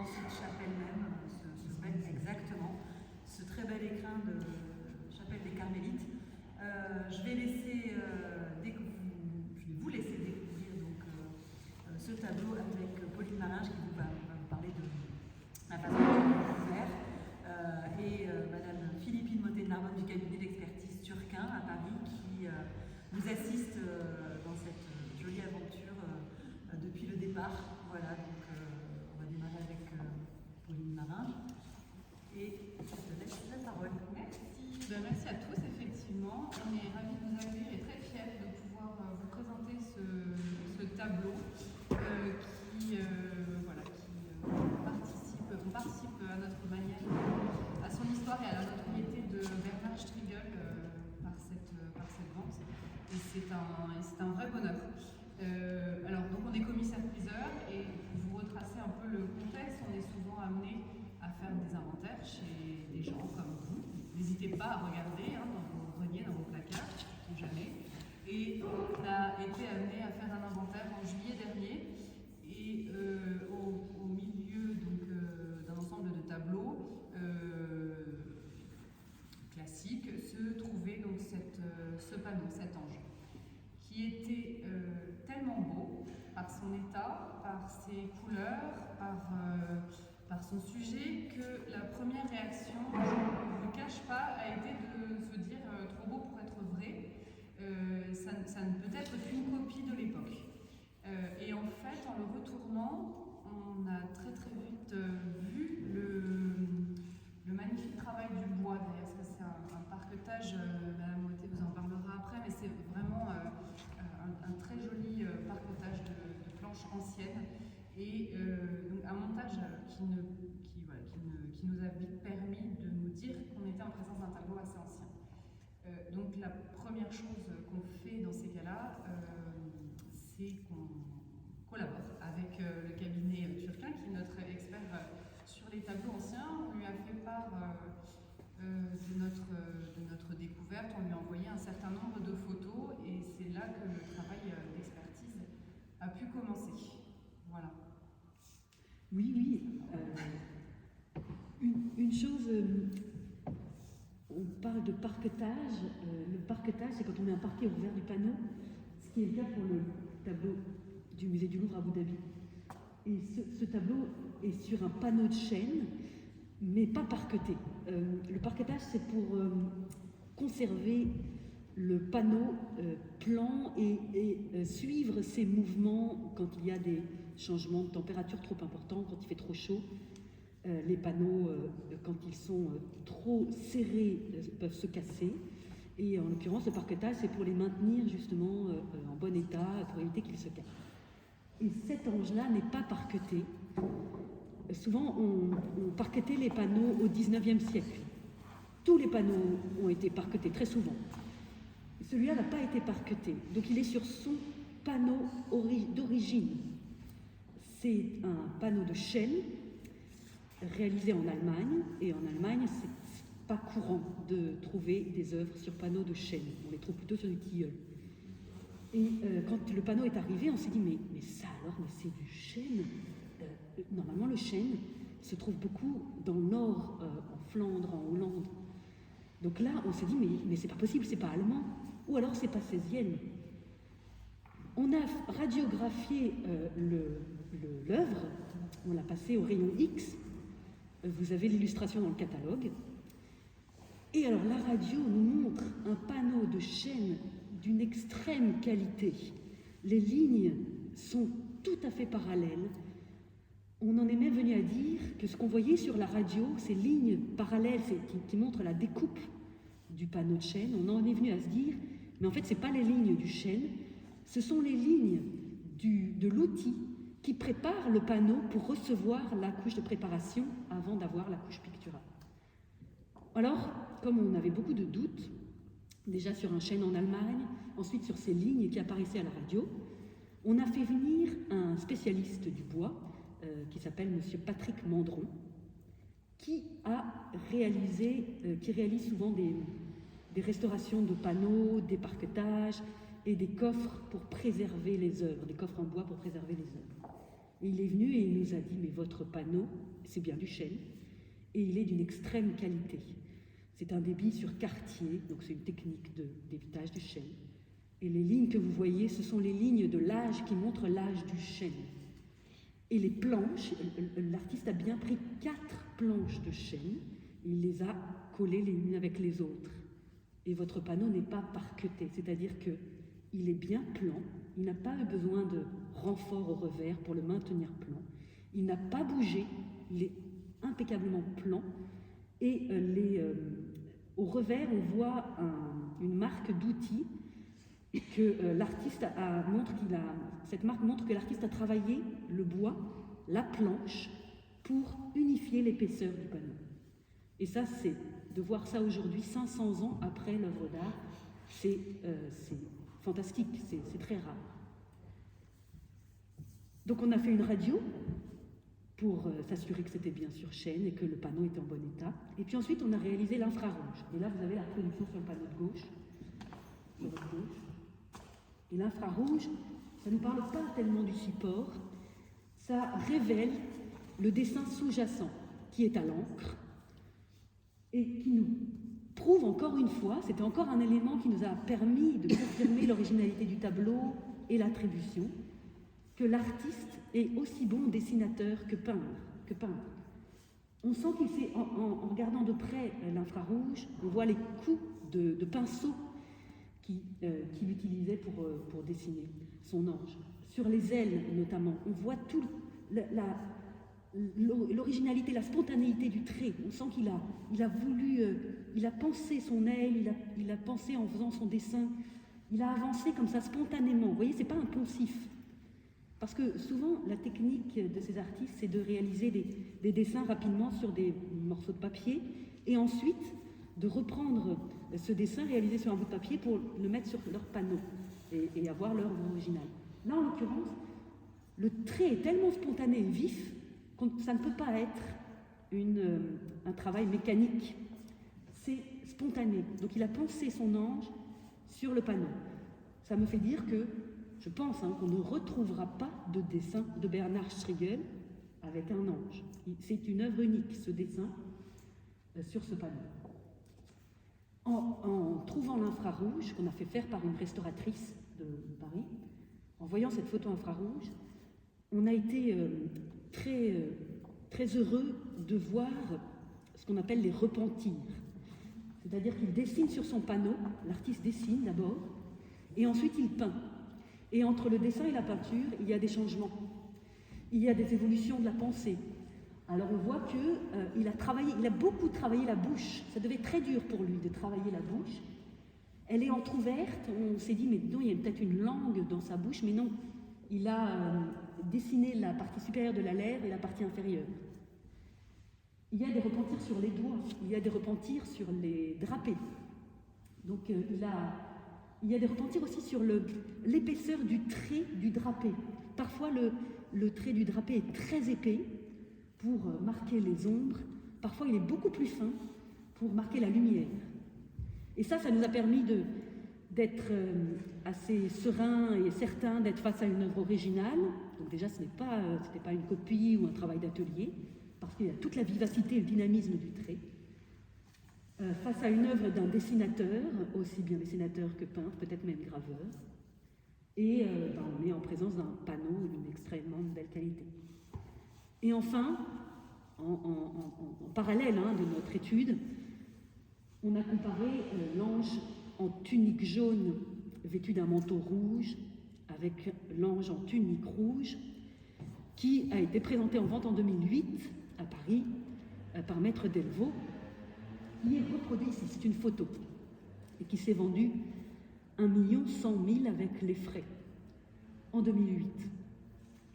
dans cette chapelle même, exactement, ce très bel écrin de chapelle des Carmélites. Je vais vous laisser découvrir donc, ce tableau avec Pauline Maringe qui va vous parler de la façon dont il est faire, et Madame Philippine Motet-Narbonne du cabinet d'expertise Turquin à Paris qui nous assiste dans cette jolie aventure depuis le départ. Voilà, donc on va démarrer avec Pauline Maringe et je te laisse la parole. Merci. Merci à tous, effectivement. On est ravis de vous accueillir et très fiers de pouvoir vous présenter ce tableau qui participe à notre manière, à son histoire et à la notoriété de Bernard Strigel par cette vente. Et c'est un vrai bonheur. Alors, donc on est commissaire-priseur et pour vous retracer un peu le contexte, on est souvent amené à faire des inventaires chez des gens comme vous. N'hésitez pas à regarder dans vos greniers, dans vos placards, ou jamais. Et on a été amené à faire un inventaire en juillet dernier. Et au milieu d'un ensemble de tableaux classiques se trouvait donc ce panneau, cet ange, qui était tellement beau par son état, par ses couleurs, par son sujet, que la première réaction, je ne le cache pas, a été de se dire trop beau pour être vrai. Ça ne peut être qu'une copie de l'époque. Et en fait, en le retournant, on a très vite vu le magnifique travail du bois. D'ailleurs, ça c'est un parquetage, Madame Motet vous en parlera après, mais c'est vraiment un très joli parquetage de planches anciennes. Et donc un montage qui nous a vite permis de nous dire qu'on était en présence d'un tableau assez ancien. Donc la première chose qu'on fait dans ces cas-là, c'est qu'on collabore avec le cabinet Turquin, qui est notre expert sur les tableaux anciens. On lui a fait part de notre découverte, on lui a envoyé un certain nombre de photos et c'est là que le travail d'expertise a pu commencer. Voilà. Oui. Une chose, on parle de parquetage. Le parquetage, c'est quand on met un parquet au revers du panneau, ce qui est le cas pour le tableau du musée du Louvre à Abu Dhabi. Et ce tableau est sur un panneau de chêne, mais pas parqueté. Le parquetage, c'est pour conserver le panneau plan et suivre ses mouvements quand il y a des changements de température trop importants, quand il fait trop chaud. Les panneaux, quand ils sont trop serrés, peuvent se casser. Et en l'occurrence, le parquetage, c'est pour les maintenir justement en bon état, pour éviter qu'ils se cassent. Et cet ange-là n'est pas parqueté. Souvent, on parquetait les panneaux au XIXe siècle. Tous les panneaux ont été parquetés, très souvent. Celui-là n'a pas été parqueté. Donc il est sur son panneau d'origine. C'est un panneau de chêne réalisé en Allemagne. Et en Allemagne, c'est pas courant de trouver des œuvres sur panneaux de chêne. On les trouve plutôt sur du tilleul. Et quand le panneau est arrivé, on s'est dit, mais ça alors, mais c'est du chêne. Normalement, le chêne se trouve beaucoup dans le nord, en Flandre, en Hollande. Donc là, on s'est dit, mais c'est pas possible, c'est pas allemand, ou alors c'est pas 16e. On a radiographié l'œuvre, on l'a passé au rayon X, vous avez l'illustration dans le catalogue, et alors la radio nous montre un panneau de chêne d'une extrême qualité. Les lignes sont tout à fait parallèles. On en est même venu à dire que ce qu'on voyait sur la radio, ces lignes parallèles qui montrent la découpe du panneau de chêne, on en est venu à se dire, mais en fait, ce n'est pas les lignes du chêne, ce sont les lignes de l'outil qui prépare le panneau pour recevoir la couche de préparation avant d'avoir la couche picturale. Alors, comme on avait beaucoup de doutes, déjà sur un chêne en Allemagne, ensuite sur ces lignes qui apparaissaient à la radio, on a fait venir un spécialiste du bois, qui s'appelle Monsieur Patrick Mandron, qui réalise souvent des restaurations de panneaux, des parquetages et des coffres pour préserver les œuvres, des coffres en bois pour préserver les œuvres. Et il est venu et il nous a dit, mais votre panneau, c'est bien du chêne, et il est d'une extrême qualité. C'est un débit sur quartier, donc c'est une technique d'évitage du chêne. Et les lignes que vous voyez, ce sont les lignes de l'âge qui montrent l'âge du chêne. Et les planches, l'artiste a bien pris 4 planches de chêne, il les a collées les unes avec les autres. Et votre panneau n'est pas parqueté, c'est-à-dire qu'il est bien plan, il n'a pas besoin de renfort au revers pour le maintenir plan, il n'a pas bougé, il est impeccablement plan, et au revers on voit une marque d'outils que l'artiste cette marque montre que l'artiste a travaillé le bois, la planche, pour unifier l'épaisseur du panneau. Et ça, c'est de voir ça aujourd'hui, 500 ans après l'œuvre d'art, c'est fantastique, c'est très rare. Donc on a fait une radio pour s'assurer que c'était bien sur chêne et que le panneau était en bon état. Et puis ensuite, on a réalisé l'infrarouge. Et là, vous avez la reproduction sur le panneau de gauche, sur votre gauche. Et l'infrarouge, ça ne nous parle pas tellement du support, ça révèle le dessin sous-jacent qui est à l'encre et qui nous prouve encore une fois, c'était encore un élément qui nous a permis de confirmer l'originalité du tableau et l'attribution, que l'artiste est aussi bon dessinateur que peintre. On sent qu'il sait, en regardant de près l'infrarouge, on voit les coups de pinceau qu'il utilisait pour dessiner son ange. Sur les ailes notamment, on voit tout l'originalité, la spontanéité du trait. On sent qu'il a pensé son aile, il a pensé en faisant son dessin, il a avancé comme ça spontanément. Vous voyez, c'est pas un poncif. Parce que souvent, la technique de ces artistes, c'est de réaliser des dessins rapidement sur des morceaux de papier et ensuite de reprendre ce dessin réalisé sur un bout de papier pour le mettre sur leur panneau et avoir l'œuvre originale. Là, en l'occurrence, le trait est tellement spontané et vif que ça ne peut pas être un travail mécanique. C'est spontané. Donc il a pensé son ange sur le panneau. Ça me fait dire que, je pense qu'on ne retrouvera pas de dessin de Bernard Striegel avec un ange. C'est une œuvre unique, ce dessin, sur ce panneau. En trouvant l'infrarouge, qu'on a fait faire par une restauratrice de Paris, en voyant cette photo infrarouge, on a été très heureux de voir ce qu'on appelle les repentirs. C'est-à-dire qu'il dessine sur son panneau, l'artiste dessine d'abord, et ensuite il peint. Et entre le dessin et la peinture, il y a des changements. Il y a des évolutions de la pensée. Alors on voit qu'il a beaucoup travaillé la bouche. Ça devait être très dur pour lui de travailler la bouche. Elle est entrouverte, on s'est dit, mais non, il y a peut-être une langue dans sa bouche, mais non. Il a dessiné la partie supérieure de la lèvre et la partie inférieure. Il y a des repentirs sur les doigts, il y a des repentirs sur les drapés. Donc il y a des repentirs aussi sur l'épaisseur du trait du drapé. Parfois le trait du drapé est très épais pour marquer les ombres, parfois il est beaucoup plus fin pour marquer la lumière. Et ça nous a permis d'être assez serein et certain d'être face à une œuvre originale. Donc déjà, ce n'était pas une copie ou un travail d'atelier, parce qu'il y a toute la vivacité et le dynamisme du trait. Face à une œuvre d'un dessinateur, aussi bien dessinateur que peintre, peut-être même graveur. Et on est en présence d'un panneau d'une extrêmement belle qualité. Et enfin, en parallèle de notre étude, on a comparé l'ange en tunique jaune vêtu d'un manteau rouge avec l'ange en tunique rouge qui a été présenté en vente en 2008 à Paris par Maître Delvaux, qui est reproduit ici, c'est une photo, et qui s'est vendu 1 100 000 avec les frais en 2008.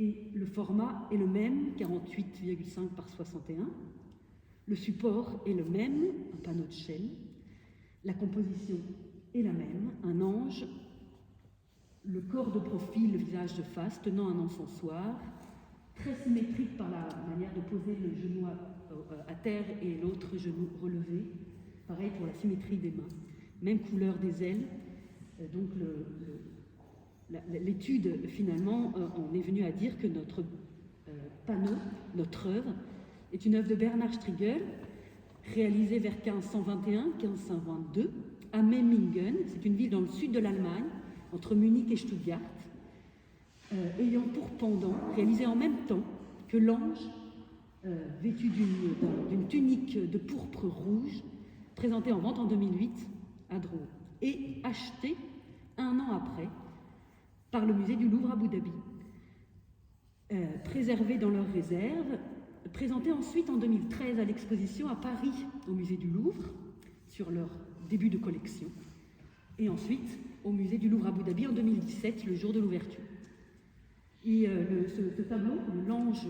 Et le format est le même, 48,5 par 61. Le support est le même, un panneau de chêne. La composition est la même, un ange, le corps de profil, le visage de face, tenant un encensoir, très symétrique par la manière de poser le genou à terre et l'autre genou relevé. Pareil pour la symétrie des mains. Même couleur des ailes. Donc l'étude, finalement, on est venu à dire que notre panneau, notre œuvre, est une œuvre de Bernhard Strigel, réalisée vers 1521-1522 à Memmingen. C'est une ville dans le sud de l'Allemagne, entre Munich et Stuttgart, ayant pour pendant, réalisé en même temps que l'ange vêtu d'une tunique de pourpre rouge, présenté en vente en 2008 à Drouot, et acheté un an après par le musée du Louvre à Abu Dhabi. Préservé dans leur réserve, présenté ensuite en 2013 à l'exposition à Paris au musée du Louvre sur leur début de collection, et ensuite au musée du Louvre à Abu Dhabi en 2017, le jour de l'ouverture. Et ce tableau, l'ange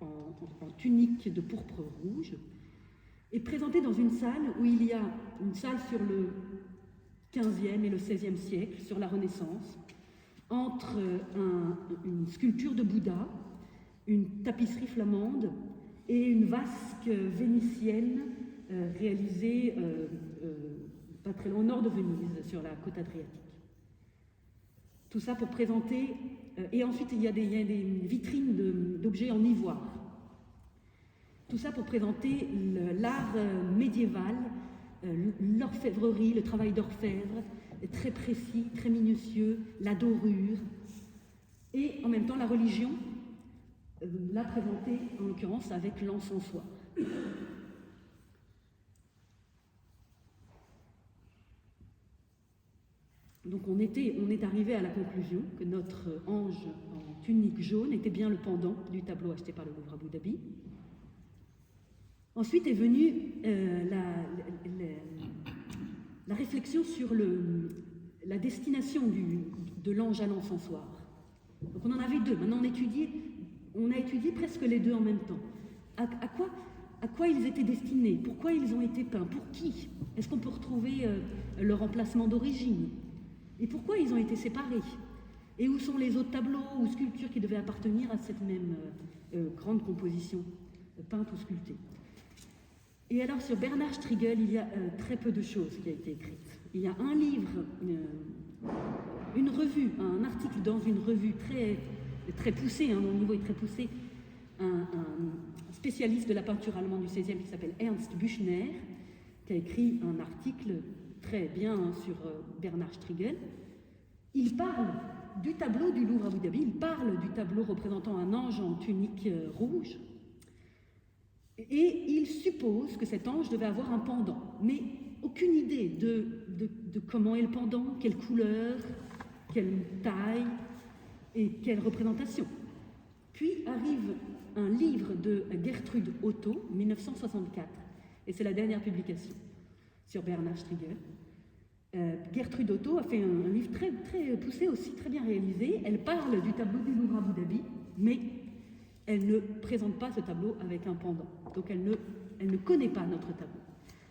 en tunique de pourpre rouge, est présenté dans une salle où il y a une salle sur le 15e et le 16e siècle, sur la Renaissance, entre une sculpture de Bouddha, une tapisserie flamande et une vasque vénitienne réalisée pas très loin au nord de Venise, sur la côte adriatique. Tout ça pour présenter, et ensuite il y a des vitrines d'objets en ivoire. Tout ça pour présenter l'art médiéval, l'orfèvrerie, le travail d'orfèvre, très précis, très minutieux, la dorure, et en même temps la religion, là présentée en l'occurrence avec l'encensoir. Donc on est arrivé à la conclusion que notre ange en tunique jaune était bien le pendant du tableau acheté par le Louvre à Abu Dhabi. Ensuite est venue la réflexion sur la destination de l'ange à l'encensoir. Donc on en avait deux. Maintenant on a étudié presque les deux en même temps. À quoi ils étaient destinés? Pourquoi ils ont été peints? Pour qui? Est-ce qu'on peut retrouver leur emplacement d'origine? Et pourquoi ils ont été séparés? Et où sont les autres tableaux ou sculptures qui devaient appartenir à cette même grande composition, peinte ou sculptée? Et alors sur Bernhard Strigel, il y a très peu de choses qui a été écrite. Il y a un livre, une revue, un article dans une revue très poussée, mon niveau est très poussé, un spécialiste de la peinture allemande du XVIe qui s'appelle Ernst Büchner, qui a écrit un article très bien sur Bernhard Strigel. Il parle du tableau du Louvre à Abu Dhabi, il parle du tableau représentant un ange en tunique rouge, et il suppose que cet ange devait avoir un pendant, mais aucune idée de comment est le pendant, quelle couleur, quelle taille et quelle représentation. Puis arrive un livre de Gertrude Otto, 1964, et c'est la dernière publication sur Bernhard Strigel. Gertrude Otto a fait un livre très, très poussé aussi, très bien réalisé. Elle parle du tableau du Louvre à Abu Dhabi, mais elle ne présente pas ce tableau avec un pendant. Donc elle ne connaît pas notre tableau.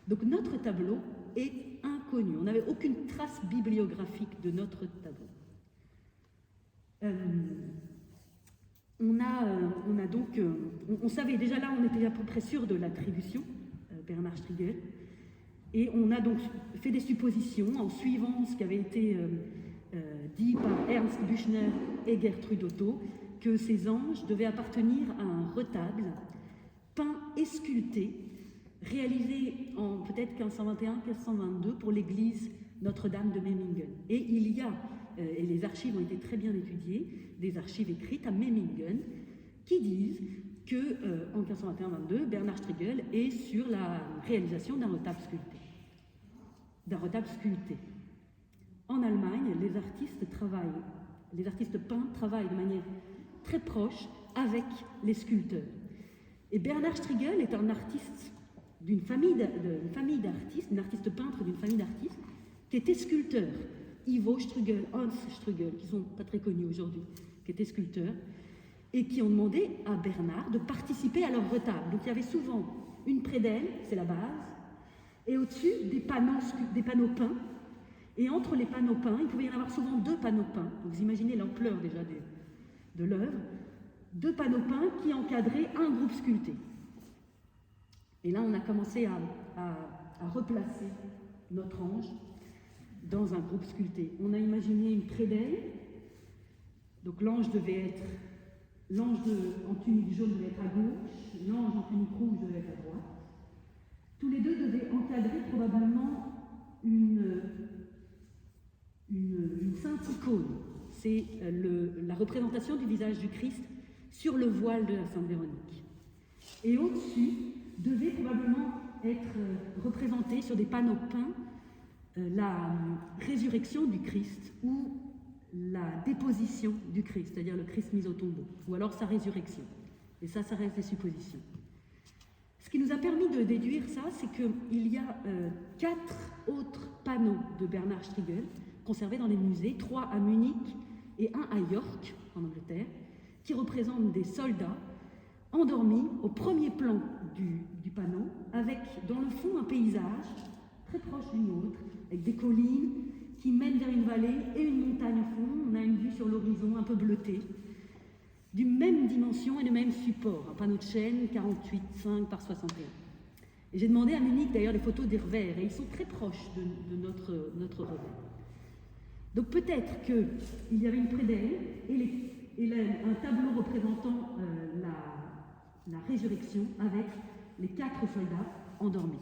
Donc notre tableau est inconnu. On n'avait aucune trace bibliographique de notre tableau. On savait déjà là, on était à peu près sûr de l'attribution, Bernhard Strigel, et on a donc fait des suppositions en suivant ce qui avait été dit par Ernst Büchner et Gertrude Otto, que ces anges devaient appartenir à un retable peint et sculpté, réalisé en peut-être 1521-1522 pour l'église Notre-Dame de Memmingen. Et il y a, et les archives ont été très bien étudiées, des archives écrites à Memmingen qui disent que en 1521-22, Bernhard Strigel est sur la réalisation d'un retable sculpté. En Allemagne, les artistes peints travaillent de manière très proche avec les sculpteurs. Et Bernhard Strigel est un artiste d'une famille d'artistes, un artiste peintre d'une famille d'artistes qui était sculpteur. Ivo Strugel, Hans Strugel, qui ne sont pas très connus aujourd'hui, qui étaient sculpteurs, et qui ont demandé à Bernhard de participer à leur retable. Donc il y avait souvent une prédelle, c'est la base, et au-dessus des panneaux peints, et entre les panneaux peints, il pouvait y en avoir souvent deux panneaux peints. Donc vous imaginez l'ampleur déjà de l'œuvre, deux panneaux peints qui encadraient un groupe sculpté. Et là, on a commencé à replacer notre ange dans un groupe sculpté. On a imaginé une prédelle, donc l'ange devait être en tunique jaune devait être à gauche, l'ange en tunique rouge devait être à droite. Tous les deux devaient encadrer probablement une sainte icône. C'est la représentation du visage du Christ sur le voile de la Sainte Véronique. Et au-dessus devait probablement être représenté sur des panneaux peints la résurrection du Christ ou la déposition du Christ, c'est-à-dire le Christ mis au tombeau, ou alors sa résurrection. Et ça reste des suppositions. Ce qui nous a permis de déduire ça, c'est qu'il y a 4 autres panneaux de Bernard Strigel conservés dans les musées, 3 à Munich et 1 à York, en Angleterre, qui représentent des soldats endormis au premier plan du panneau, avec dans le fond un paysage très proche d'une autre, avec des collines qui mènent vers une vallée et une montagne au fond. On a une vue sur l'horizon un peu bleutée, du même dimension et du même support, un panneau de chêne 48,5 par 61. Et j'ai demandé à Munich d'ailleurs les photos des revers, et ils sont très proches de notre revers. Donc peut-être qu'il y avait une prédelle et un tableau représentant la résurrection avec les 4 soldats endormis.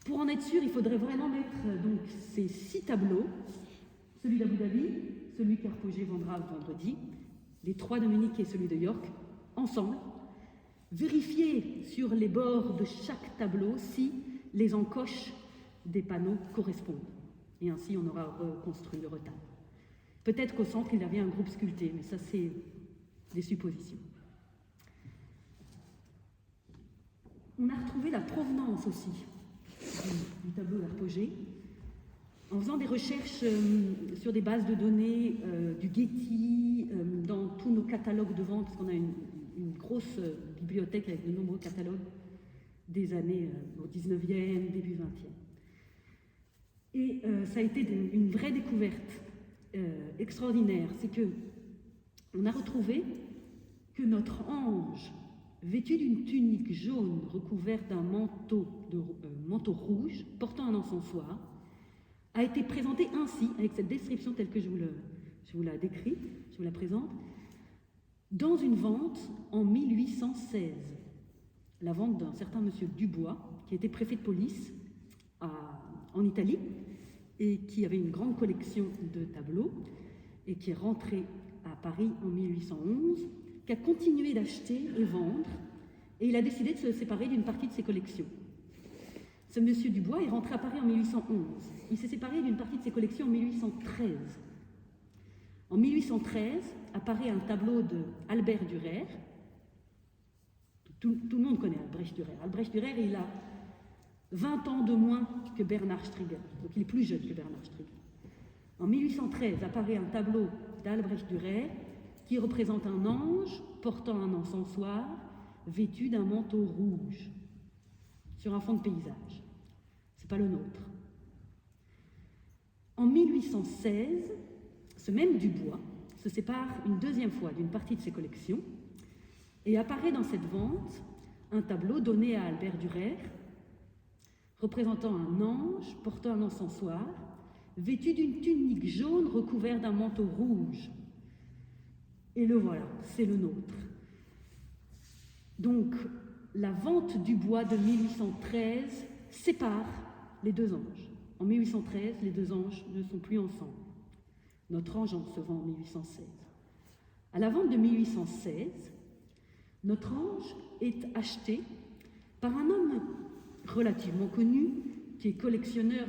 Pour en être sûr, il faudrait vraiment mettre donc ces 6 tableaux, celui d'Abu Dhabi, celui qu'Arpogé vendra vendredi, les 3 de Munich et celui de York, ensemble, vérifier sur les bords de chaque tableau si les encoches des panneaux correspondent. Et ainsi, on aura reconstruit le retable. Peut-être qu'au centre, il y avait un groupe sculpté, mais ça, c'est des suppositions. On a retrouvé la provenance aussi du tableau d'Arpogé en faisant des recherches sur des bases de données du Getty, dans tous nos catalogues de vente, parce qu'on a une grosse bibliothèque avec de nombreux catalogues des années au 19e, début 20e. Et ça a été une vraie découverte extraordinaire. C'est que on a retrouvé que notre ange, vêtu d'une tunique jaune recouverte d'un manteau rouge, portant un encensoir, a été présenté ainsi, avec cette description telle que je vous la décris, je vous la présente, dans une vente en 1816. La vente d'un certain monsieur Dubois, qui était préfet de police en Italie, et qui avait une grande collection de tableaux, et qui est rentré à Paris en 1811, qui a continué d'acheter et vendre, et il a décidé de se séparer d'une partie de ses collections. Ce monsieur Dubois est rentré à Paris en 1811. Il s'est séparé d'une partie de ses collections en 1813. En 1813, apparaît un tableau d'Albert Dürer. Tout le monde connaît Albrecht Dürer. Albrecht Dürer, il a 20 ans de moins que Bernard Strigel, donc il est plus jeune que Bernard Strigel. En 1813, apparaît un tableau d'Albrecht Dürer qui représente un ange portant un encensoir vêtu d'un manteau rouge sur un fond de paysage. C'est pas le nôtre. En 1816, ce même Dubois se sépare une deuxième fois d'une partie de ses collections et apparaît dans cette vente un tableau donné à Albert Dürer représentant un ange portant un encensoir vêtu d'une tunique jaune recouverte d'un manteau rouge. Et le voilà, c'est le nôtre. Donc, la vente du bois de 1813 sépare les 2 anges. En 1813, les 2 anges ne sont plus ensemble. Notre ange se vend en 1816. À la vente de 1816, notre ange est acheté par un homme relativement connu, qui est collectionneur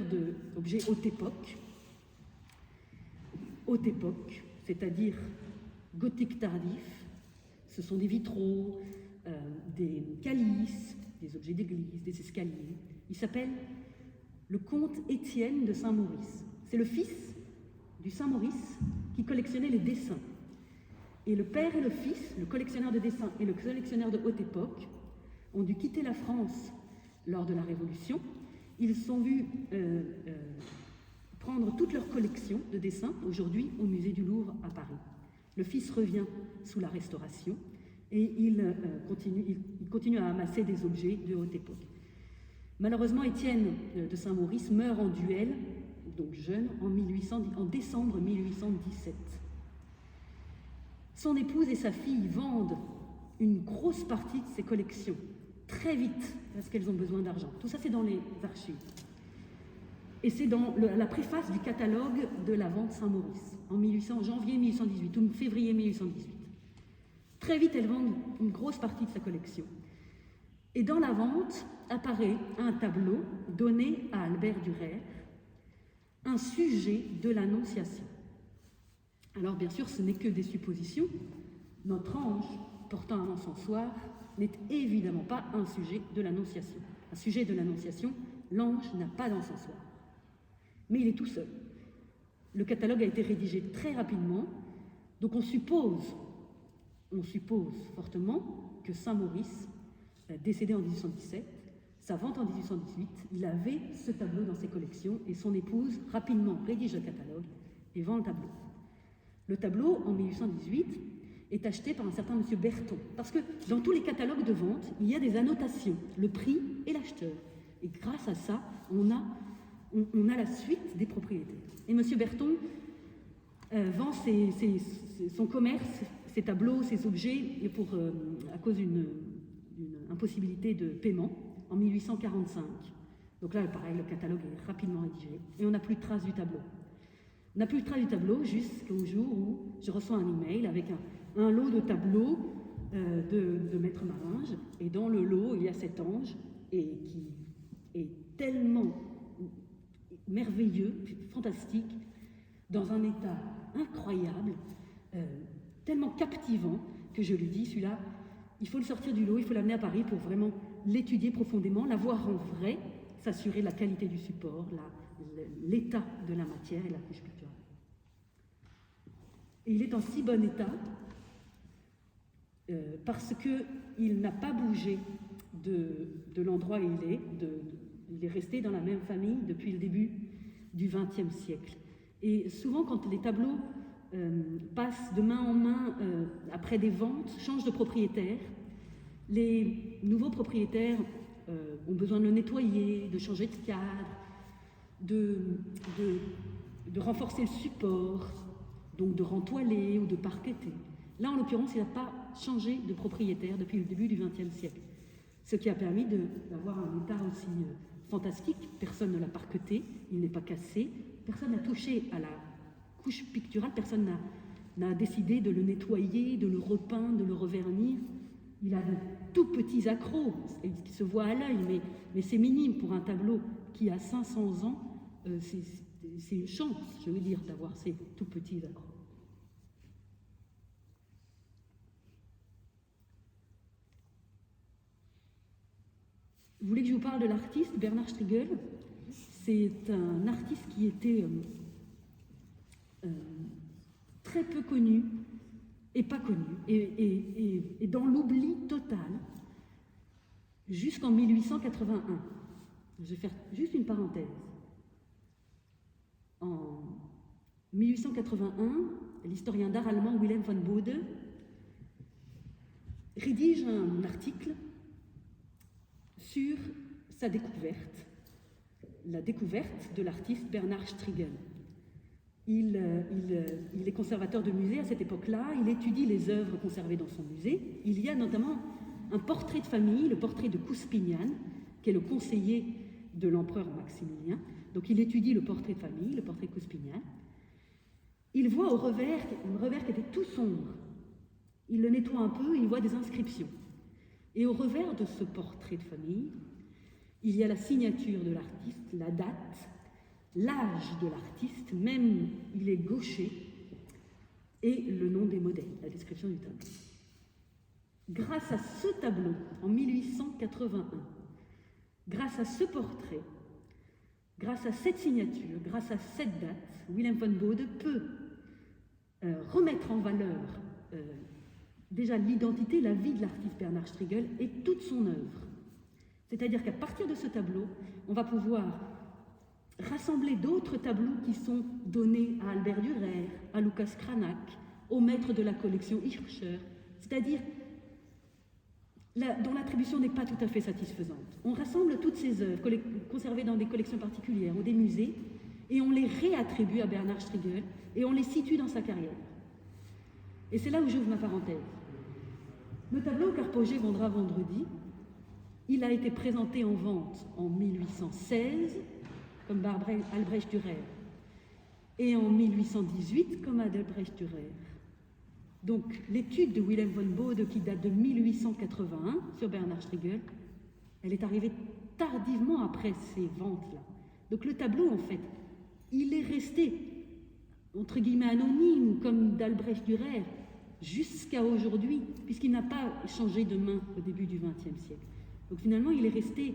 d'objets haute époque. Haute époque, c'est-à-dire gothique tardif. Ce sont des vitraux, des calices, des objets d'église, des escaliers. Il s'appelle le comte Étienne de Saint-Maurice. C'est le fils du Saint-Maurice qui collectionnait les dessins. Et le père et le fils, le collectionneur de dessins et le collectionneur de haute époque, ont dû quitter la France lors de la Révolution. Ils sont vus prendre toute leur collection de dessins, aujourd'hui au musée du Louvre à Paris. Le fils revient sous la Restauration et il continue à amasser des objets de haute époque. Malheureusement, Étienne de Saint-Maurice meurt en duel, donc jeune, en décembre 1817. Son épouse et sa fille vendent une grosse partie de ses collections, très vite, parce qu'elles ont besoin d'argent. Tout ça, c'est dans les archives. Et c'est dans la préface du catalogue de la vente Saint-Maurice, en janvier 1818 ou février 1818. Très vite, elles vendent une grosse partie de sa collection. Et dans la vente apparaît un tableau donné à Albert Dürer, un sujet de l'Annonciation. Alors bien sûr, ce n'est que des suppositions. Notre ange portant un encensoir n'est évidemment pas un sujet de l'Annonciation. Un sujet de l'Annonciation, l'ange n'a pas d'encensoir. Mais il est tout seul. Le catalogue a été rédigé très rapidement, donc on suppose fortement que Saint-Maurice, décédé en 1817, sa vente en 1818, il avait ce tableau dans ses collections et son épouse rapidement rédige le catalogue et vend le tableau. Le tableau, en 1818, est acheté par un certain monsieur Berton, parce que dans tous les catalogues de vente, il y a des annotations, le prix et l'acheteur. Et grâce à ça, on a la suite des propriétaires. Et monsieur Berton vend son commerce, ses tableaux, ses objets, à cause d'une impossibilité de paiement, en 1845. Donc là, pareil, le catalogue est rapidement rédigé, et on n'a plus de traces du tableau. On n'a plus de traces du tableau jusqu'au jour où je reçois un email avec un lot de tableaux de Maître Maringe, et dans le lot, il y a cet ange, et qui est tellement merveilleux, fantastique, dans un état incroyable, tellement captivant, que je lui dis, celui-là, il faut le sortir du lot, il faut l'amener à Paris pour vraiment l'étudier profondément, la voir en vrai, s'assurer de la qualité du support, l'état de la matière et la couche picturale. Et il est en si bon état parce qu'il n'a pas bougé de l'endroit où il est, il est resté dans la même famille depuis le début du XXe siècle. Et souvent, quand les tableaux passent de main en main après des ventes, changent de propriétaire, les nouveaux propriétaires ont besoin de le nettoyer, de changer de cadre, de renforcer le support, donc de rentoiler ou de parqueter. Là, en l'occurrence, il n'a pas changé de propriétaire depuis le début du XXe siècle, ce qui a permis d'avoir un état aussi fantastique. Personne ne l'a parqueté, il n'est pas cassé, personne n'a touché à la couche picturale, personne n'a décidé de le nettoyer, de le repeindre, de le revernir. Il a de tout petits accros qui se voient à l'œil, mais c'est minime pour un tableau qui a 500 ans. C'est une chance, je veux dire, d'avoir ces tout petits accros. Vous voulez que je vous parle de l'artiste Bernard Strigel? C'est un artiste qui était très peu connu et pas connu, et dans l'oubli total jusqu'en 1881. Je vais faire juste une parenthèse. En 1881, l'historien d'art allemand Wilhelm von Bode rédige un article sur sa découverte, la découverte de l'artiste Bernard Strigel. Il est conservateur de musée à cette époque-là, il étudie les œuvres conservées dans son musée. Il y a notamment un portrait de famille, le portrait de Cuspinian, qui est le conseiller de l'empereur Maximilien. Donc il étudie le portrait de famille, le portrait de Cuspinian. Il voit un revers qui était tout sombre. Il le nettoie un peu, il voit des inscriptions. Et au revers de ce portrait de famille, il y a la signature de l'artiste, la date, l'âge de l'artiste, même il est gaucher, et le nom des modèles, la description du tableau. Grâce à ce tableau, en 1881, grâce à ce portrait, grâce à cette signature, grâce à cette date, Wilhelm von Bode peut remettre en valeur déjà l'identité, la vie de l'artiste Bernard Strigel et toute son œuvre. C'est-à-dire qu'à partir de ce tableau, on va pouvoir rassembler d'autres tableaux qui sont donnés à Albert Dürer, à Lucas Cranach, au maître de la collection Hirscher, c'est-à-dire dont l'attribution n'est pas tout à fait satisfaisante. On rassemble toutes ces œuvres conservées dans des collections particulières ou des musées, et on les réattribue à Bernard Strigel, et on les situe dans sa carrière. Et c'est là où j'ouvre ma parenthèse. Le tableau qu'Arpogé vendra vendredi, il a été présenté en vente en 1816 comme par Albrecht Dürer et en 1818 comme Albrecht Dürer. Donc l'étude de Willem von Bode qui date de 1881 sur Bernard Strigel, elle est arrivée tardivement après ces ventes-là. Donc le tableau, en fait, il est resté, entre guillemets, anonyme, comme d'Albrecht Dürer, jusqu'à aujourd'hui, puisqu'il n'a pas changé de main au début du XXe siècle. Donc finalement, il est resté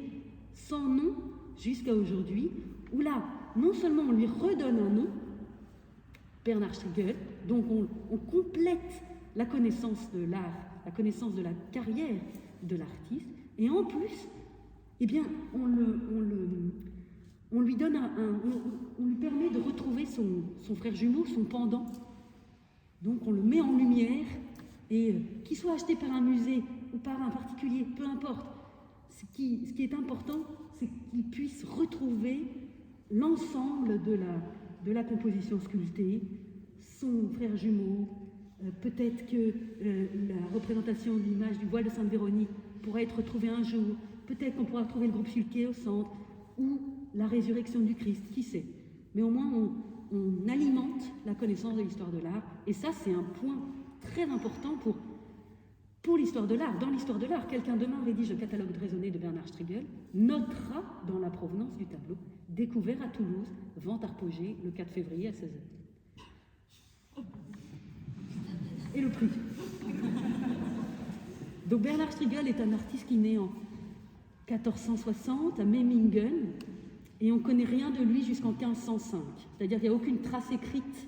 sans nom jusqu'à aujourd'hui, où là, non seulement on lui redonne un nom, Bernard Strigel, donc on complète la connaissance de l'art, la connaissance de la carrière de l'artiste, et en plus, eh bien, on lui donne on lui permet de retrouver son frère jumeau, son pendant. Donc on le met en lumière, et qu'il soit acheté par un musée ou par un particulier, peu importe. Ce qui est important, c'est qu'il puisse retrouver l'ensemble de la composition sculptée, son frère jumeau, peut-être que la représentation de l'image du voile de Sainte Véronique pourra être retrouvée un jour, peut-être qu'on pourra retrouver le groupe Sulquet au centre, ou la résurrection du Christ, qui sait. Mais au moins, on alimente la connaissance de l'histoire de l'art, et ça, c'est un point très important pour l'histoire de l'art. Dans l'histoire de l'art, quelqu'un demain rédige le catalogue raisonné de Bernard Strigel, notera dans la provenance du tableau, découvert à Toulouse, vente Arpogé, le 4 février à 16h. Et le prix. Donc Bernard Strigel est un artiste qui naît en 1460 à Memmingen, et on ne connaît rien de lui jusqu'en 1505. C'est-à-dire qu'il n'y a aucune trace écrite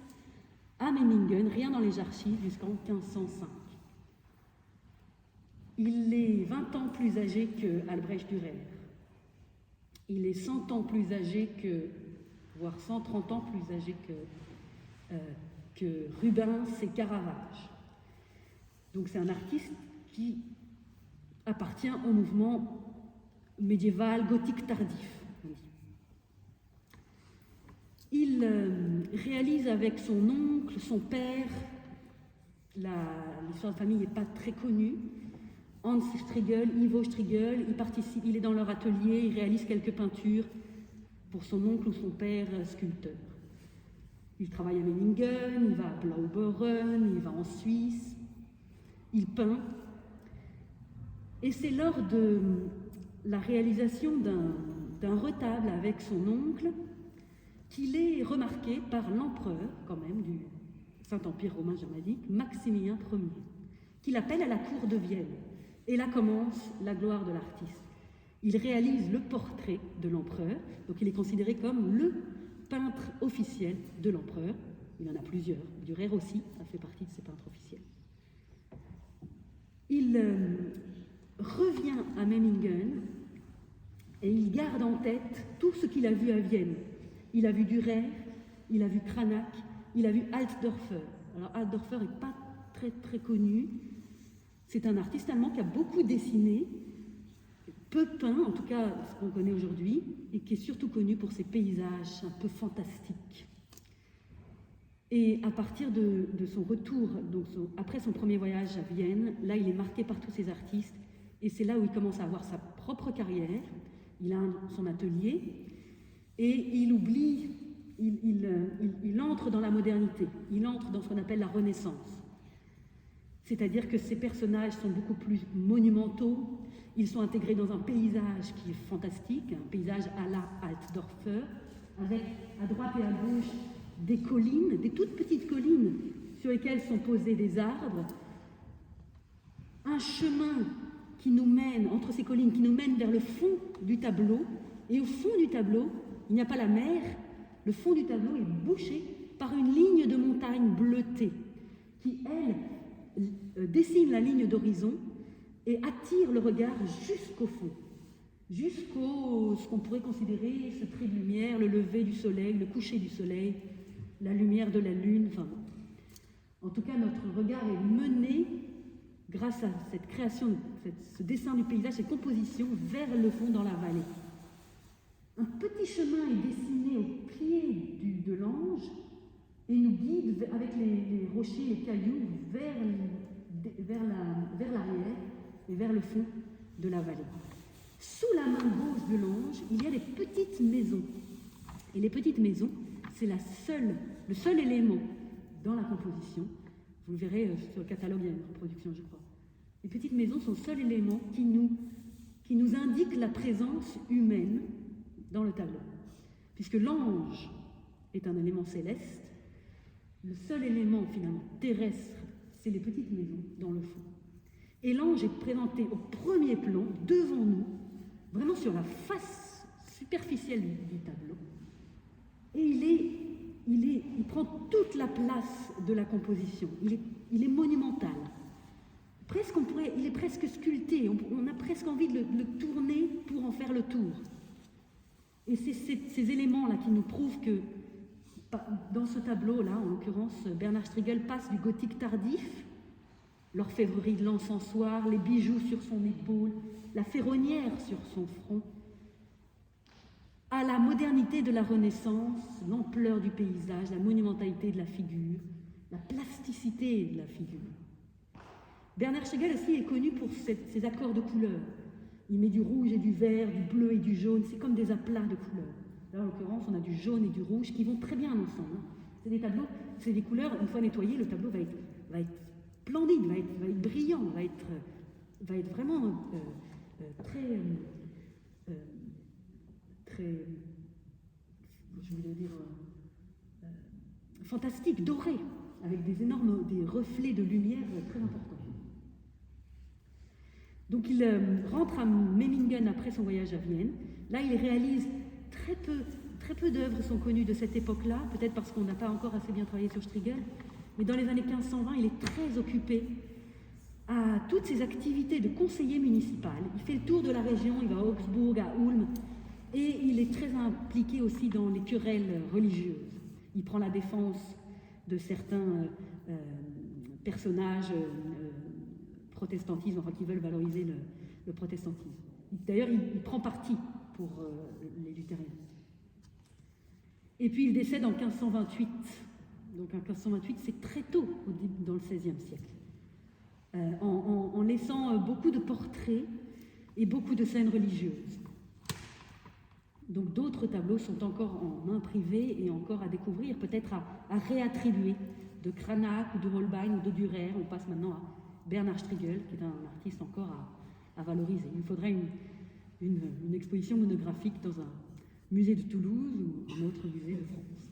à Memmingen, rien dans les archives jusqu'en 1505. Il est 20 ans plus âgé que Albrecht Dürer. Il est 100 ans plus âgé voire 130 ans plus âgé que Rubens et Caravage. Donc c'est un artiste qui appartient au mouvement médiéval gothique tardif. Il réalise avec son oncle, son père, l'histoire de famille n'est pas très connue, Hans Strigel, Ivo Strigel, il est dans leur atelier, il réalise quelques peintures pour son oncle ou son père sculpteur. Il travaille à Memmingen, il va à Blaubeuren, il va en Suisse, il peint. Et c'est lors de la réalisation d'un retable avec son oncle qu'il est remarqué par l'empereur, quand même, du Saint-Empire romain germanique, Maximilien Ier, qui l'appelle à la cour de Vienne. Et là commence la gloire de l'artiste. Il réalise le portrait de l'empereur, donc il est considéré comme le peintre officiel de l'empereur. Il en a plusieurs, Dürer aussi, ça fait partie de ses peintres officiels. Il revient à Memmingen et il garde en tête tout ce qu'il a vu à Vienne. Il a vu Dürer, il a vu Cranach, il a vu Altdorfer. Alors Altdorfer n'est pas très très connu. C'est un artiste allemand qui a beaucoup dessiné, peu peint, en tout cas ce qu'on connaît aujourd'hui, et qui est surtout connu pour ses paysages un peu fantastiques. Et à partir de son retour, donc après son premier voyage à Vienne, là il est marqué par tous ces artistes, et c'est là où il commence à avoir sa propre carrière. Il a son atelier, et il oublie, il entre dans la modernité, il entre dans ce qu'on appelle la Renaissance. C'est-à-dire que ces personnages sont beaucoup plus monumentaux, ils sont intégrés dans un paysage qui est fantastique, un paysage à la Altdorfer, avec à droite et à gauche des collines, des toutes petites collines sur lesquelles sont posés des arbres, un chemin qui nous mène, entre ces collines, qui nous mène vers le fond du tableau, et au fond du tableau, il n'y a pas la mer, le fond du tableau est bouché par une ligne de montagne bleutée, qui, elle, dessine la ligne d'horizon et attire le regard jusqu'au fond, jusqu'au ce qu'on pourrait considérer ce trait de lumière, le lever du soleil, le coucher du soleil, la lumière de la lune. Enfin, en tout cas, notre regard est mené grâce à cette création, ce dessin du paysage, cette composition vers le fond dans la vallée. Un petit chemin est dessiné au pied de l'ange et nous guide avec les rochers et cailloux vers l'arrière et vers le fond de la vallée. Sous la main gauche de l'ange, il y a des petites maisons. Et les petites maisons, c'est le seul élément dans la composition. Vous le verrez sur le catalogue, il y a une reproduction, je crois. Les petites maisons sont le seul élément qui nous indique la présence humaine dans le tableau. Puisque l'ange est un élément céleste, le seul élément finalement terrestre, c'est les petites maisons dans le fond. Et l'ange est présenté au premier plan, devant nous, vraiment sur la face superficielle du tableau. Et il prend toute la place de la composition. Il est monumental. Il est presque sculpté. On a presque envie de le tourner pour en faire le tour. Et c'est ces éléments-là qui nous prouvent que dans ce tableau-là, en l'occurrence, Bernard Strigel passe du gothique tardif, l'orfèvrerie de l'encensoir, les bijoux sur son épaule, la ferronnière sur son front, à la modernité de la Renaissance, l'ampleur du paysage, la monumentalité de la figure, la plasticité de la figure. Bernard Strigel aussi est connu pour ses accords de couleurs. Il met du rouge et du vert, du bleu et du jaune, c'est comme des aplats de couleurs. Là, en l'occurrence, on a du jaune et du rouge qui vont très bien ensemble. C'est des tableaux, c'est des couleurs, une fois nettoyé, le tableau va être splendide, va être brillant, va être vraiment très, je voulais dire, fantastique, doré, avec des reflets de lumière très importants. Donc il rentre à Memmingen après son voyage à Vienne. Là, il réalise très peu d'œuvres sont connues de cette époque-là, peut-être parce qu'on n'a pas encore assez bien travaillé sur Strigel, mais dans les années 1520, il est très occupé à toutes ses activités de conseiller municipal. Il fait le tour de la région, il va à Augsbourg, à Ulm, et il est très impliqué aussi dans les querelles religieuses. Il prend la défense de certains personnages protestantisme, enfin qui veulent valoriser le protestantisme. D'ailleurs, il prend parti pour les luthériens. Et puis il décède en 1528. Donc en 1528, c'est très tôt dans le XVIe siècle. En laissant beaucoup de portraits et beaucoup de scènes religieuses. Donc d'autres tableaux sont encore en main privée et encore à découvrir, peut-être à réattribuer, de Cranach ou de Holbein ou de Dürer. On passe maintenant à Bernard Strigel, qui est un artiste encore à valoriser. Il faudrait une exposition monographique dans un musée de Toulouse ou un autre musée de France.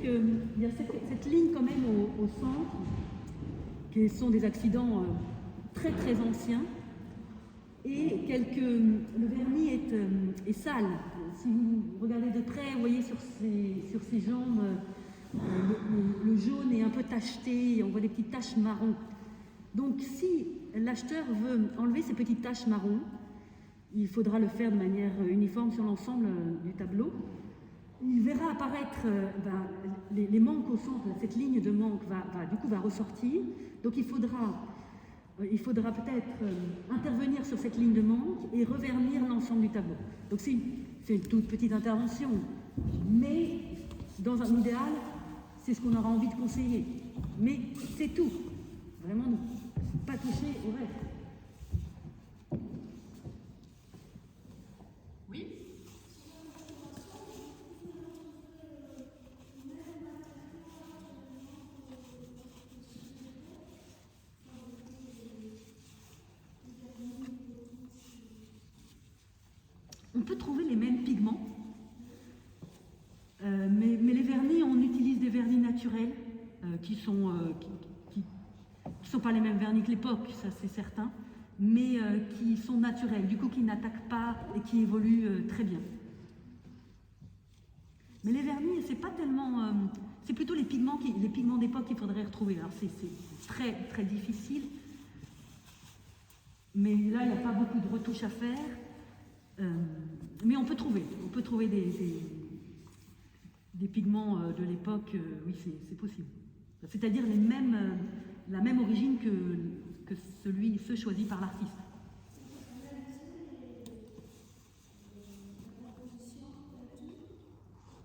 Il y a cette ligne quand même au centre, qui sont des accidents très très anciens, et le vernis est sale. Si vous regardez de près, vous voyez sur ses jambes, le jaune est un peu tacheté, et on voit des petites taches marron. Donc si l'acheteur veut enlever ces petites taches marron, il faudra le faire de manière uniforme sur l'ensemble du tableau. Il verra apparaître les manques au centre, cette ligne de manque va ressortir. Donc il faudra peut-être intervenir sur cette ligne de manque et revernir l'ensemble du tableau. Donc c'est une toute petite intervention, mais dans un idéal, c'est ce qu'on aura envie de conseiller. Mais c'est tout. Vraiment, pas toucher au reste. on peut trouver les mêmes pigments, mais les vernis, on utilise des vernis naturels qui sont pas les mêmes vernis que l'époque, ça c'est certain, mais qui sont naturels, du coup qui n'attaquent pas et qui évoluent très bien. Mais les vernis, c'est pas tellement, c'est plutôt les pigments d'époque qu'il faudrait retrouver. Alors c'est très très difficile, mais là il n'y a pas beaucoup de retouches à faire. Mais on peut trouver des pigments de l'époque, oui c'est possible. C'est-à-dire la même origine que ceux choisis par l'artiste.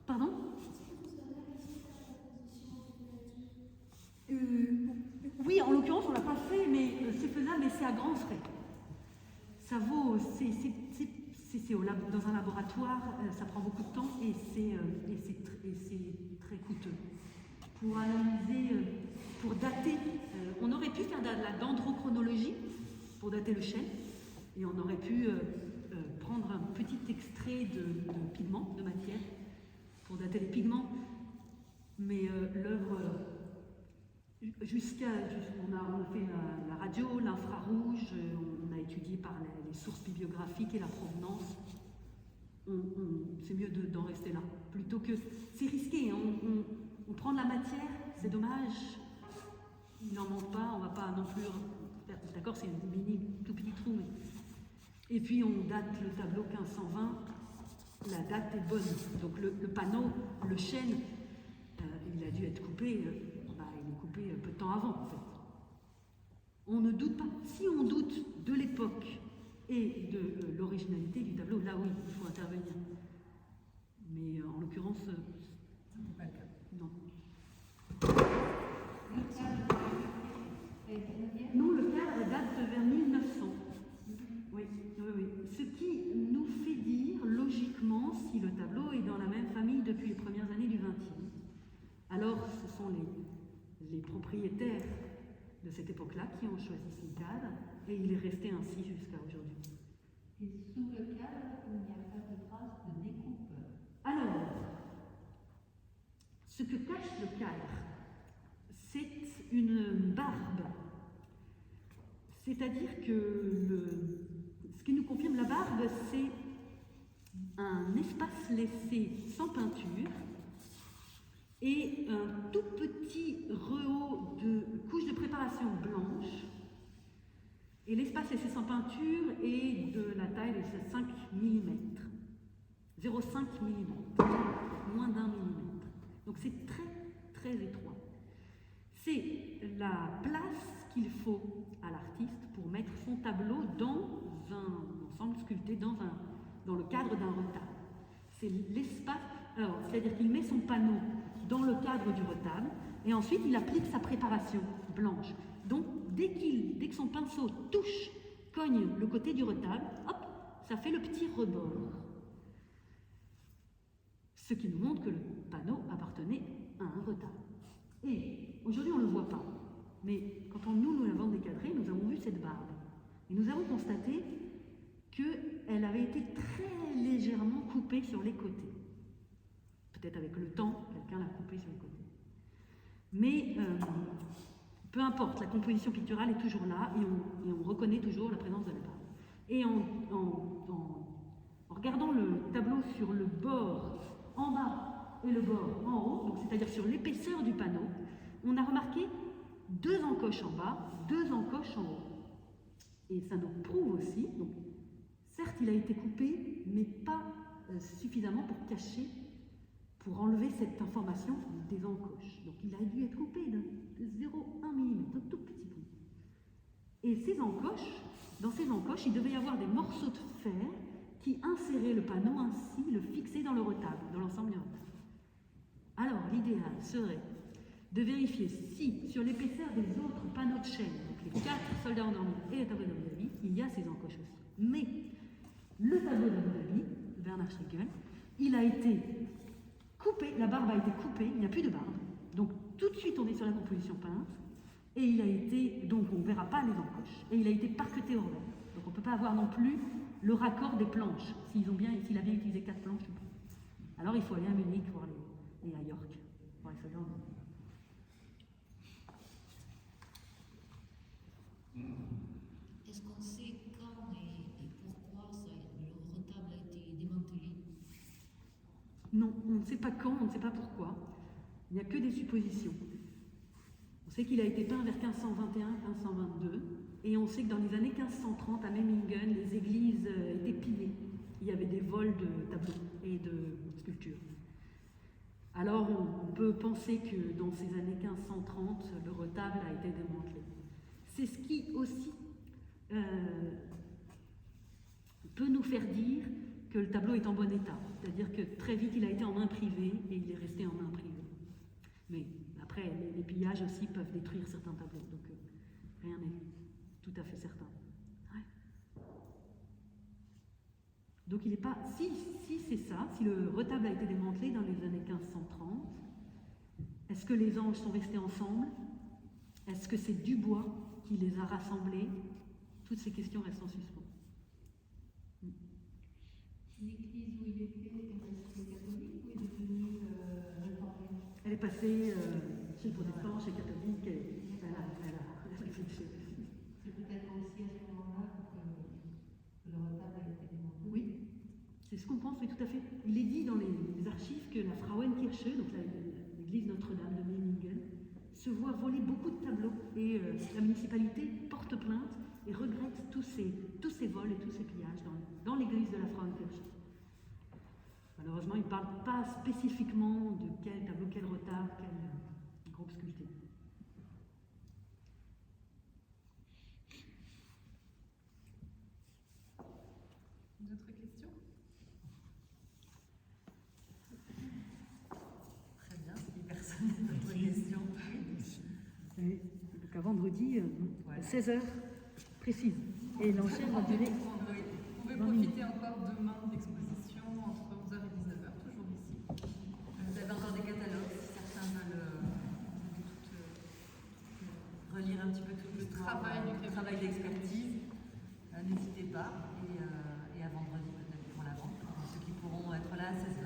Pardon? Oui, en l'occurrence on ne l'a pas fait, mais c'est faisable, mais c'est à grands frais. Ça vaut, dans un laboratoire, ça prend beaucoup de temps et c'est très coûteux. Pour analyser, pour dater, on aurait pu faire de la dendrochronologie pour dater le chêne, et on aurait pu prendre un petit extrait de pigments, de matière, pour dater les pigments, mais l'œuvre, on a fait la radio, l'infrarouge, on a étudié par les sources bibliographiques et la provenance. C'est mieux d'en rester là, plutôt que... C'est risqué, hein, on prend de la matière, c'est dommage, il n'en manque pas, on ne va pas non plus... D'accord, c'est un tout petit trou, mais... Et puis on date le tableau 1520, la date est bonne, donc le panneau, le chêne, il a dû être coupé, il est coupé peu de temps avant en fait. On ne doute pas, si on doute de l'époque et de l'originalité du tableau, là oui, il faut intervenir. Mais en l'occurrence, C'est pas le cas. non. Non, le cadre date vers 1900. Oui. Ce qui nous fait dire logiquement si le tableau est dans la même famille depuis les premières années du XXe. Alors, ce sont les propriétaires de cette époque-là qui ont choisi ce cadre et il est resté ainsi jusqu'à aujourd'hui. Et sous le cadre, il n'y a pas de trace de découpe. Alors, ce que cache le cadre, c'est une barbe. C'est-à-dire que ce qui nous confirme la barbe, c'est un espace laissé sans peinture et un tout petit rehaut de couche de préparation blanche. Et l'espace laissé sans peinture est de la taille de 5 mm. 0,5 mm. Moins d'1 mm. Donc c'est très très étroit. C'est la place qu'il faut à l'artiste pour mettre son tableau dans un ensemble sculpté, dans le cadre d'un retable. C'est l'espace, alors c'est-à-dire qu'il met son panneau dans le cadre du retable et ensuite il applique sa préparation blanche. Donc dès que son pinceau cogne le côté du retable, hop, ça fait le petit rebord. Ce qui nous montre que le panneau appartenait à un retable. Et aujourd'hui on ne le voit pas, mais quand nous l'avons décadré, nous avons vu cette barbe. Et nous avons constaté qu'elle avait été très légèrement coupée sur les côtés. Peut-être avec le temps, quelqu'un l'a coupée sur les côtés. Mais peu importe, la composition picturale est toujours là et on reconnaît toujours la présence de la barbe. Et en regardant le tableau sur le bord en bas et le bord en haut, donc c'est-à-dire sur l'épaisseur du panneau, on a remarqué 2 encoches en bas, 2 encoches en haut. Et ça nous prouve aussi, donc certes il a été coupé, mais pas suffisamment pour cacher, pour enlever cette information des encoches. Donc il a dû être coupé de 0,1 mm, un tout petit bout. Et ces encoches, dans ces encoches, il devait y avoir des morceaux de fer qui inséraient le panneau ainsi, le fixaient dans le retable, dans l'ensemble du retable. Alors l'idéal serait de vérifier si, sur l'épaisseur des autres panneaux de chêne, donc les 4 soldats endormis et le tableau d'Abu Dhabi, il y a ces encoches aussi. Mais le tableau d'Abu Dhabi, Bernard Schlegel, il a été coupé, la barbe a été coupée, il n'y a plus de barbe. Donc tout de suite on est sur la composition peinte, et il a été, donc on ne verra pas les encoches, et il a été parqueté au revers. Donc on ne peut pas avoir non plus le raccord des planches, s'il a bien utilisé 4 planches ou pas. Alors il faut aller à Munich voir et à York, voir les feuilles. Est-ce qu'on sait quand et pourquoi le retable a été démantelé? Non, on ne sait pas quand, on ne sait pas pourquoi. Il n'y a que des suppositions. On sait qu'il a été peint vers 1521-1522, et on sait que dans les années 1530, à Memmingen, les églises étaient pillées. Il y avait des vols de tableaux et de sculptures. Alors on peut penser que dans ces années 1530, le retable a été démantelé. C'est ce qui aussi peut nous faire dire que le tableau est en bon état. C'est-à-dire que très vite, il a été en main privée et il est resté en main privée. Mais après, les pillages aussi peuvent détruire certains tableaux. Donc rien n'est tout à fait certain. Ouais. Donc il n'est pas... Si c'est ça, si le retable a été démantelé dans les années 1530, est-ce que les anges sont restés ensemble? Est-ce que c'est Dubois qui les a rassemblés? Toutes ces questions restent en suspens. L'église où il était, est restée catholique ou est devenue réformée? Elle est passée chez le protestant, chez le catholique, et elle a switché. C'est peut-être aussi à ce moment-là que le retable a été démantelé. Oui, c'est ce qu'on pense, oui, tout à fait. Il est dit dans les archives que la Frauenkirche, donc l'église Notre-Dame de Memmingen, se voit voler beaucoup de tableaux. Et la municipalité porte plainte et regrette tous ces vols et tous ces pillages dans l'église de la Frauenkirche. Malheureusement, il ne parle pas spécifiquement de quel tableau, quel retable, quel groupe sculpté. D'autres questions? Très bien, si personne n'a d'autres questions. Oui. Donc à vendredi, Voilà. 16h précise. Et l'enchère va durer. Vous pouvez profiter encore demain d'exposition entre 11h et 19h, toujours ici. Vous avez encore des catalogues, si certains veulent relire un petit peu tout le travail d'expertise. N'hésitez pas. Et à vendredi peut-être pour la vente, ceux qui pourront être là à 16h.